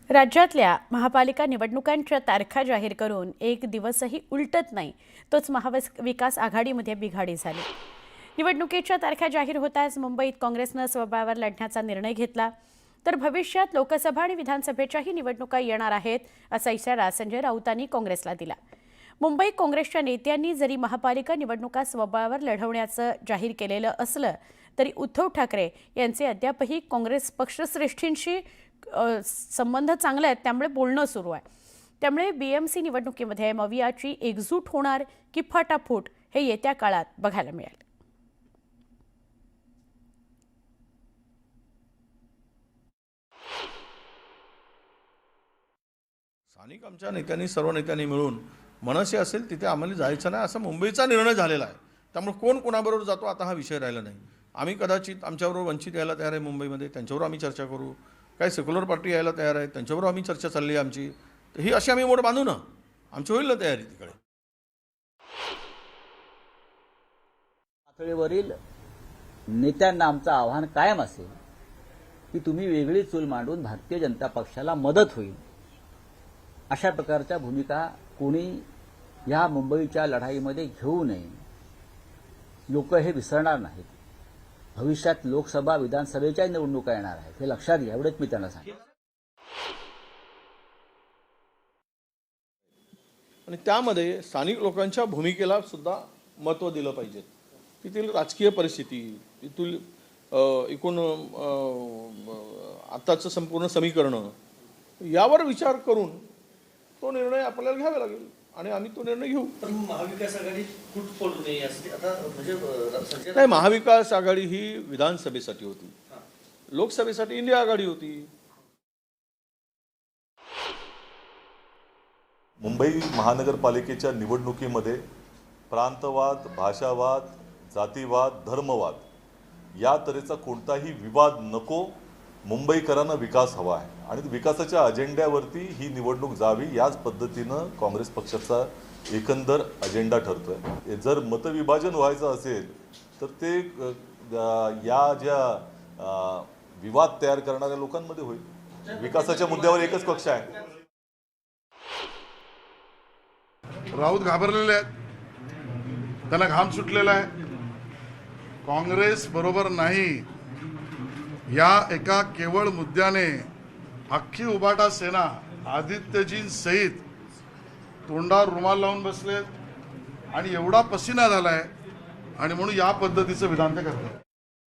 राज्यातल्या महापालिका निवडणुकांच्या तारखा जाहीर करून एक दिवसही उलटत नाही, तोच महाविकास आघाडीमध्ये बिघाडी झाली। निवडणुकीच्या तारखा जाहीर होताच मुंबईत काँग्रेसनं स्वबळावर लढण्याचा निर्णय घेतला, तर भविष्यात लोकसभा आणि विधानसभेच्याही निवडणुका येणार आहेत असा इशारा संजय राऊतांनी काँग्रेसला दिला। मुंबई काँग्रेसच्या नेत्यांनी जरी महापालिका निवडणुका स्वबळावर लढवण्याचं जाहीर केलेलं असलं तरी उद्धव ठाकरे यांचे अद्यापही काँग्रेस पक्षश्रेष्ठींशी संबंध चांगले आहेत, त्यामुळे बोलणं सुरू आहे। त्यामुळे बीएमसी निवडणुकीमध्ये मवियाची एकजूट होणार की फटाफूट हे येत्या काळात बघायला मिळेल। स्थानिक आमच्या नेत्यांनी सर्व नेत्यांनी मिळून मनसे असेल तिथे आम्हाला जायचं नाही असा मुंबईचा निर्णय झालेला आहे। त्यामुळे कोण कोणाबरोबर जातो आता हा विषय राहिला नाही। आम्ही कदाचित आमच्याबरोबर वंचित यायला तयार आहे मुंबईमध्ये, त्यांच्याबरोबर आम्ही चर्चा करू। काही सेक्युलर पार्टी यायला तयार आहे, त्यांच्याबरोबर आम्ही चर्चा चालली आहे आमची। तर ही अशी आम्ही मोड बांधू ना, आमची होईल ना तयारी तिकडे। पातळीवरील नेत्यांना आमचं आव्हान कायम असेल की तुम्ही वेगळी चूल मांडून भारतीय जनता पक्षाला मदत होईल अशा प्रकारच्या भूमिका कोणी या मुंबईच्या लढाईमध्ये घेऊ नये। लोक हे विसरणार नाहीत। भविष्यात लोकसभा विधानसभेच्या निवडणुका येणार आहेत, हे लक्षात घ्या, एवढंच मी त्यांना सांगेन। आणि त्यामध्ये स्थानिक लोकांच्या भूमिकेला सुद्धा महत्त्व दिलं पाहिजे। तिथील राजकीय परिस्थिती, तिथील एकूण आताचं संपूर्ण समीकरण यावर विचार करून तो निर्णय आपल्याला घ्यावा लागेल आणि आम्ही तो निर्णय घेऊ। पण महाविकास आघाडी फूट पडू नये यासाठी आता म्हणजे नाही, महाविकास आघाडी ही विधानसभेसाठी होती, लोकसभेसाठी इंडिया आघाडी होती। मुंबई महानगरपालिकेच्या निवडणुकीमध्ये प्रांतवाद, भाषावाद, जातीवाद, धर्मवाद या तऱ्हेचा कोणताही विवाद नको। मुंबईकरांना विकास हवा आहे आणि विकासाच्या अजेंड्यावरती ही निवडणूक जावी, याच पद्धतीनं काँग्रेस पक्षाचा एकंदर अजेंडा ठरतोय। जर मतविभाजन व्हायचं असेल तर ते या ज्या विवाद तयार करणाऱ्या लोकांमध्ये होईल। विकासाच्या मुद्द्यावर एकच पक्ष आहे। राऊत घाबरलेले आहेत, त्यांना घाम सुटलेला आहे। काँग्रेस बरोबर नाही या एका केवळ मुद्द्याने अख्खी उबाटा सेना आदित्यजी सहित तोंडावर रुमाल लावून बसलेत आणि एवढा पसीना झालाय आणि म्हणून या पद्धतीचं विधान ते करतात।